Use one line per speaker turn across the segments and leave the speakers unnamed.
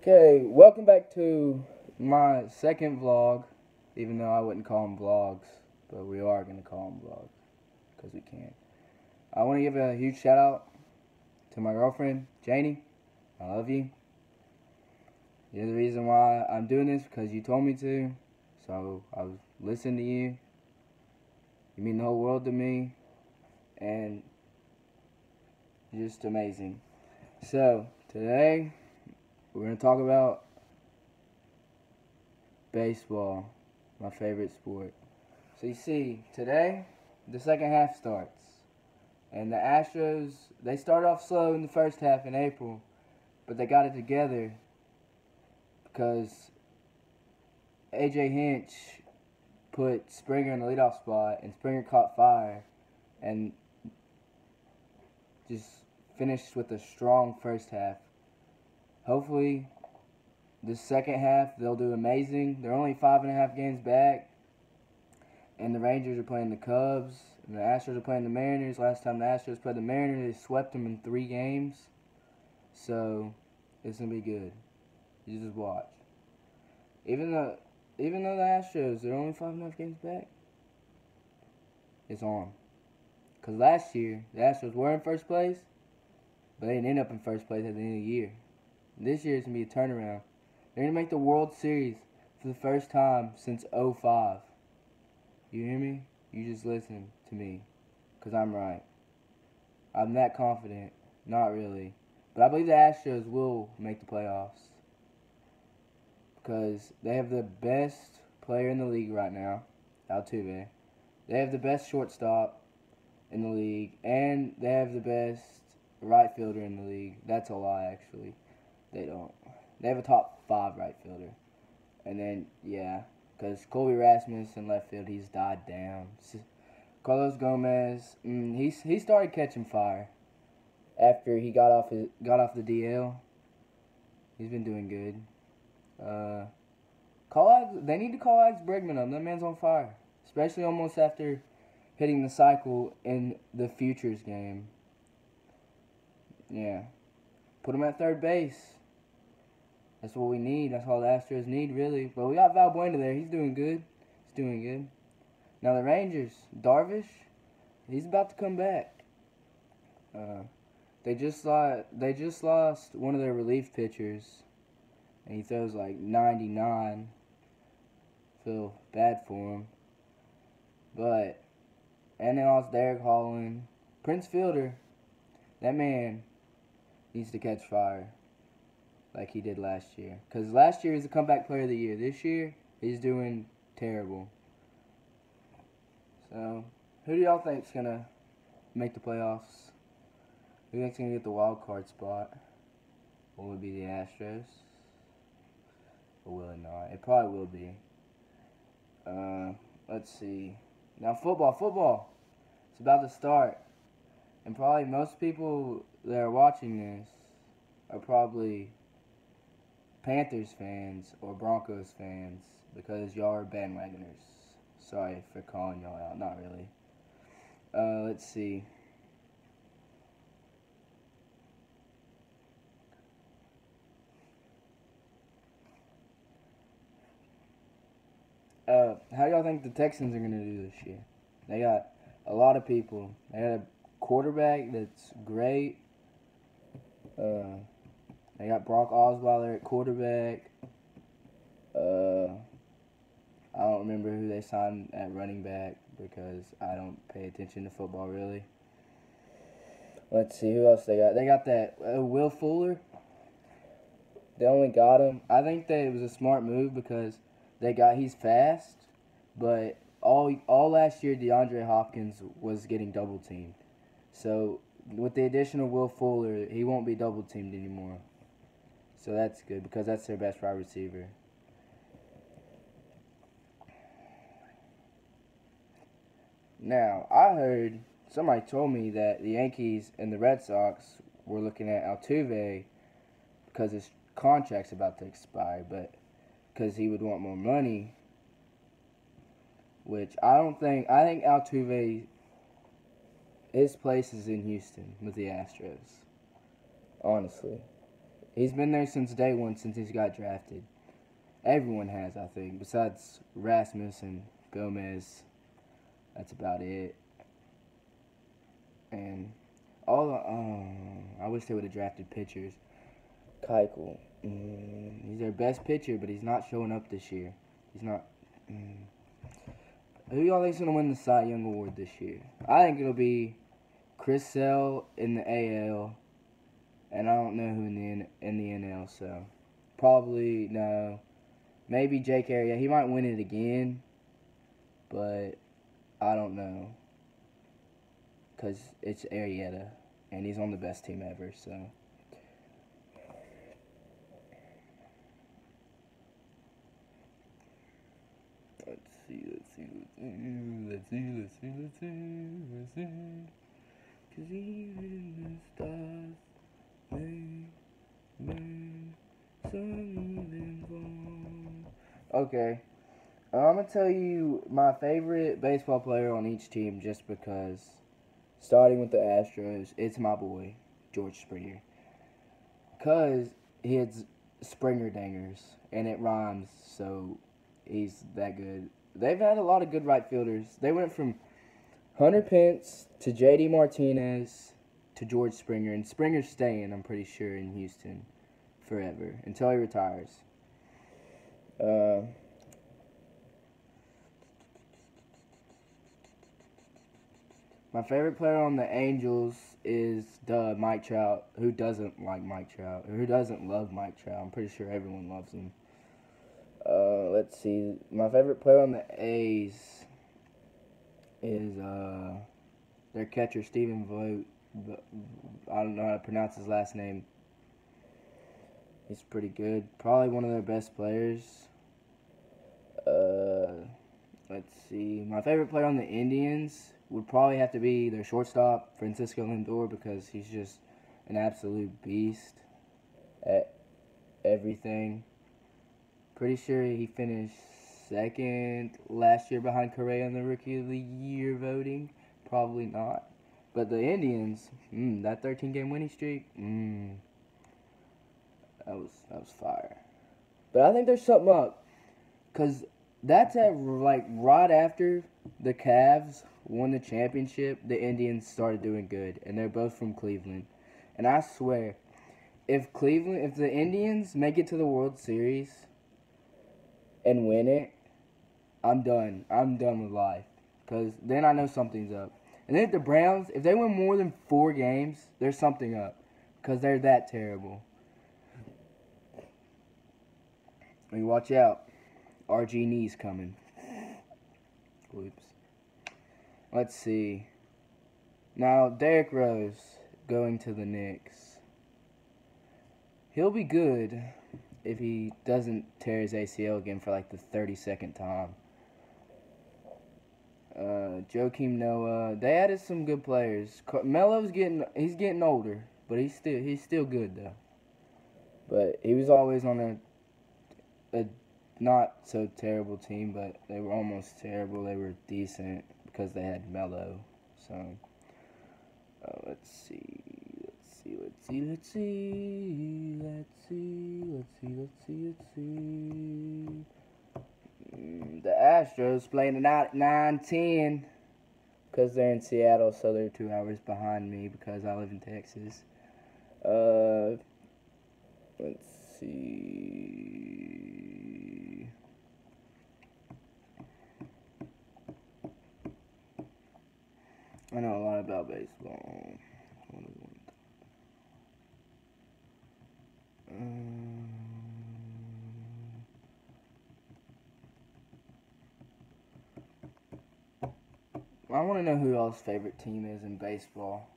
Okay, welcome back to my second vlog, even though I wouldn't call them vlogs, but we are going to call them vlogs, because we can. I want to give a huge shout out to my girlfriend, Janie. I love you. You're the reason why I'm doing this, because you told me to, so I was listening to you. You mean the whole world to me, and you're just amazing. So, today, we're going to talk about baseball, my favorite sport. So you see, today, the second half starts. And the Astros, they started off slow in the first half in April, but they got it together because A.J. Hinch put Springer in the leadoff spot, and Springer caught fire and just finished with a strong first half. Hopefully, the second half, they'll do amazing. They're only 5.5 games back, and the Rangers are playing the Cubs, and the Astros are playing the Mariners. Last time the Astros played the Mariners, they swept them in 3 games. So, it's going to be good. You just watch. Even though the Astros, they're only 5.5 games back, it's on. Because last year, the Astros were in first place, but they didn't end up in first place at the end of the year. This year, it's going to be a turnaround. They're going to make the World Series for the first time since '05. You hear me? You just listen to me, because I'm right. I'm that confident. Not really. But I believe the Astros will make the playoffs, because they have the best player in the league right now, Altuve. They have the best shortstop in the league, and they have the best right fielder in the league. That's a lie, actually. They don't. They have a top 5 right fielder. And then, yeah, because Colby Rasmus in left field, he's died down. Carlos Gomez, he started catching fire after he got off the DL. He's been doing good. They need to call Alex Bregman up. That man's on fire, especially almost after hitting the cycle in the Futures game. Yeah, put him at third base. That's what we need. That's all the Astros need, really. But we got Valbuena there. He's doing good. He's doing good. Now the Rangers, Darvish, he's about to come back. They just lost one of their relief pitchers, and he throws like 99. Feel bad for him. And they lost Derek Holland. Prince Fielder, that man needs to catch fire like he did last year. Because last year he was the comeback player of the year. This year, he's doing terrible. So, who do y'all think's going to make the playoffs? Who do you think's going to get the wild card spot? Will it be the Astros? Or will it not? It probably will be. Let's see. Now, football. It's about to start. And probably most people that are watching this are probably Panthers fans or Broncos fans, because y'all are bandwagoners. Sorry for calling y'all out. Not really. Let's see. How y'all think the Texans are going to do this year? They got a lot of people. They got a quarterback that's great. They got Brock Osweiler at quarterback. I don't remember who they signed at running back because I don't pay attention to football really. Let's see who else they got. They got that Will Fuller. They only got him. I think that it was a smart move because he's fast, but all last year DeAndre Hopkins was getting double teamed. So with the addition of Will Fuller, he won't be double teamed anymore. So that's good because that's their best wide receiver. Now, I heard somebody told me that the Yankees and the Red Sox were looking at Altuve because his contract's about to expire, but because he would want more money, which I think Altuve, his place is in Houston with the Astros, honestly. He's been there since day one, since he's got drafted. Everyone has, I think, besides Rasmus and Gomez. That's about it. And I wish they would have drafted pitchers. Keuchel, he's their best pitcher, but he's not showing up this year. He's not. Who y'all think's gonna win the Cy Young Award this year? I think it'll be Chris Sale in the AL, and I don't know who in the NL. So probably no. Maybe Jake Arrieta. He might win it again, but I don't know. Because it's Arrieta, and he's on the best team ever, so. Let's see. Because even the stars may something fall. Okay. I'm going to tell you my favorite baseball player on each team just because, starting with the Astros, it's my boy, George Springer. Because he hits Springer dangers, and it rhymes, so he's that good. They've had a lot of good right fielders. They went from Hunter Pence to J.D. Martinez to George Springer, and Springer's staying, I'm pretty sure, in Houston forever, until he retires. My favorite player on the Angels is Mike Trout. Who doesn't like Mike Trout? Or who doesn't love Mike Trout? I'm pretty sure everyone loves him. Let's see. My favorite player on the A's is their catcher, Stephen Vogt. I don't know how to pronounce his last name. He's pretty good. Probably one of their best players. Let's see. My favorite player on the Indians would probably have to be their shortstop, Francisco Lindor, because he's just an absolute beast at everything. Pretty sure he finished second last year behind Correa in the Rookie of the Year voting. Probably not. But the Indians, that 13-game winning streak, that was fire. But I think there's something up, because that's right after the Cavs won the championship, the Indians started doing good, and they're both from Cleveland. And I swear, if the Indians make it to the World Series and win it, I'm done. I'm done with life, because then I know something's up. And then if the Browns, if they win more than 4 games, there's something up, because they're that terrible. I mean, watch out. RG knee's coming. Whoops. Let's see. Now, Derrick Rose going to the Knicks. He'll be good if he doesn't tear his ACL again for like the 32nd time. Joakim Noah. They added some good players. Melo's getting older, but he's still good though. But he was always on a not so terrible team, but they were almost terrible. They were decent because they had Melo. So let's see. The Astros playing tonight at 9:10 because they're in Seattle, so they're 2 hours behind me because I live in Texas. Let's see. I know a lot about baseball. I want to know who y'all's favorite team is in baseball.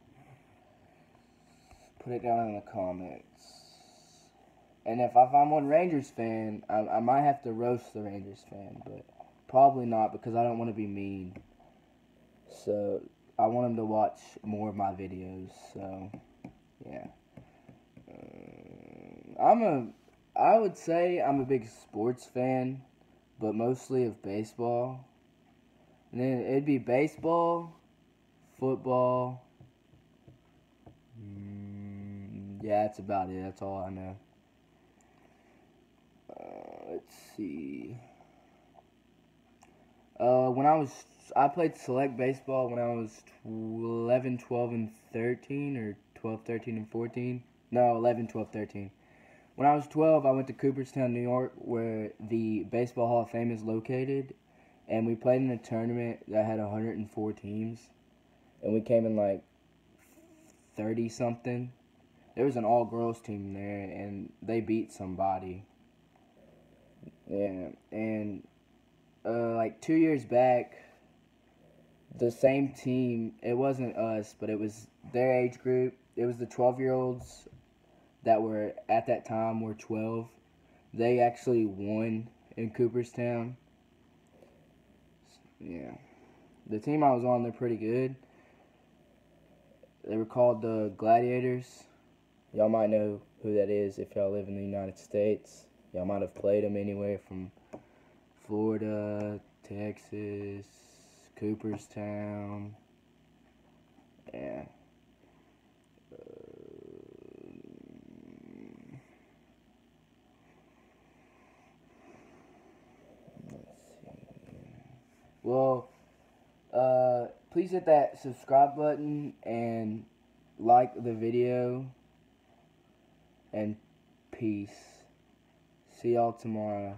Put it down in the comments. And if I'm one Rangers fan, I might have to roast the Rangers fan, but probably not because I don't want to be mean. So I want them to watch more of my videos. So yeah, I would say I'm a big sports fan, but mostly of baseball. And then it'd be baseball, football. Yeah, that's about it. That's all I know. let's see. I played select baseball when I was 11, 12, and 13, or 12, 13, and 14. No, 11, 12, 13. When I was 12, I went to Cooperstown, New York, where the Baseball Hall of Fame is located, and we played in a tournament that had 104 teams, and we came in like 30-something. There was an all-girls team there, and they beat somebody. Yeah, and like 2 years back, the same team, it wasn't us, but it was their age group. It was the 12-year-olds that were, at that time, were 12. They actually won in Cooperstown. Yeah. The team I was on, they're pretty good. They were called the Gladiators. Y'all might know who that is if y'all live in the United States. Y'all might have played them anywhere from Florida, Texas, Cooperstown. Yeah. Well, please hit that subscribe button and like the video. And peace. See y'all tomorrow.